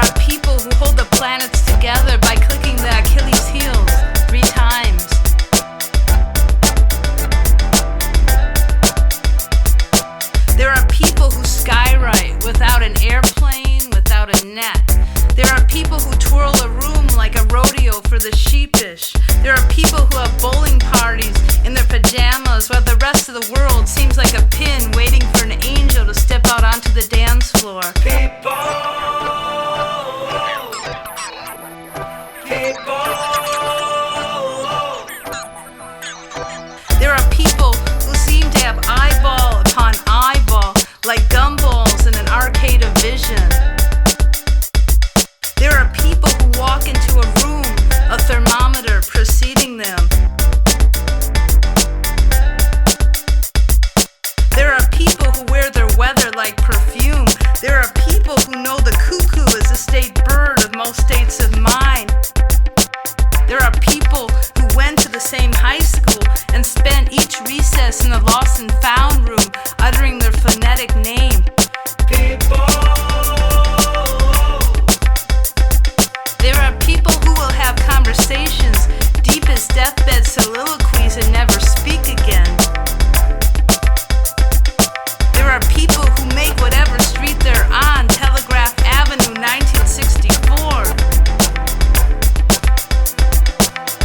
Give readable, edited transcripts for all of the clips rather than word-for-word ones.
are people who hold the planets together by clicking the Achilles heels 3 times. There are people who skywrite without an airplane, without a net. There are people who twirl a room like a rodeo for the sheepish. There are people who have bowling parties in their pajamas while the rest of the world seems like a pin waiting for an angel to step out onto the dance floor. There are people who seem to have eyeball upon eyeball like gumballs in an arcade of vision. There are people who walk into a room, a thermometer preceding them. There are people who wear their weather like perfume. There are people who know the cuckoo is the state bird of most states of mind. There are people who went to the same high school and spent each recess in the lost and found room uttering their phonetic name. There are people who will have conversations, deep as deathbed soliloquies, and never speak again. There are people who make whatever street they're on, Telegraph Avenue, 1964.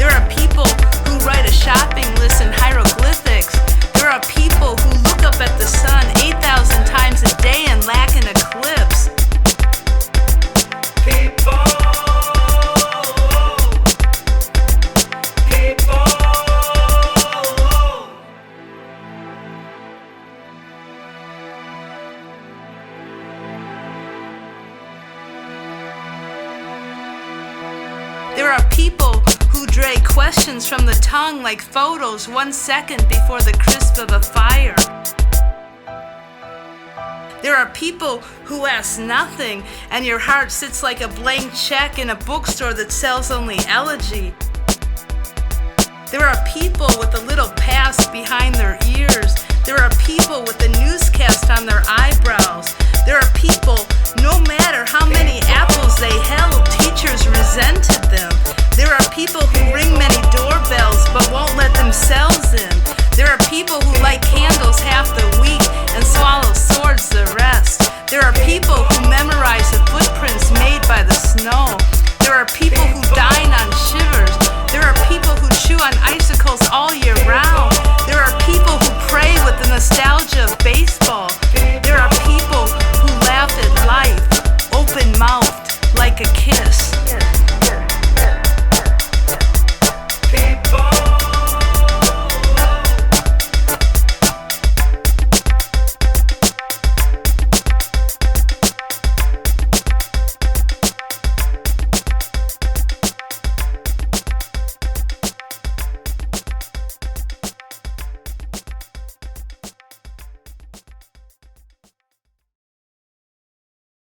There are people who write a shopping list in hieroglyphics. There are people who look up at the sun 8,000 times a day and lack an eclipse. There are people who dray questions from the tongue like photos 1 second before the crisp of a fire. There are people who ask nothing and your heart sits like a blank check in a bookstore that sells only elegy. There are people with a little past behind their ears. There are people with a newscast on their eyebrows. There are people, no matter how many apples they held, teachers resented them. There are people who ring many doorbells but won't let themselves in. There are people who light candles half the week and swallow swords the rest. There are people who memorize the footprints made by the snow. There are people who dine on shivers. There are people who chew on icicles all year round. There are people who pray with the nostalgia of baseball. There are people who laugh at life, open-mouthed like a kid.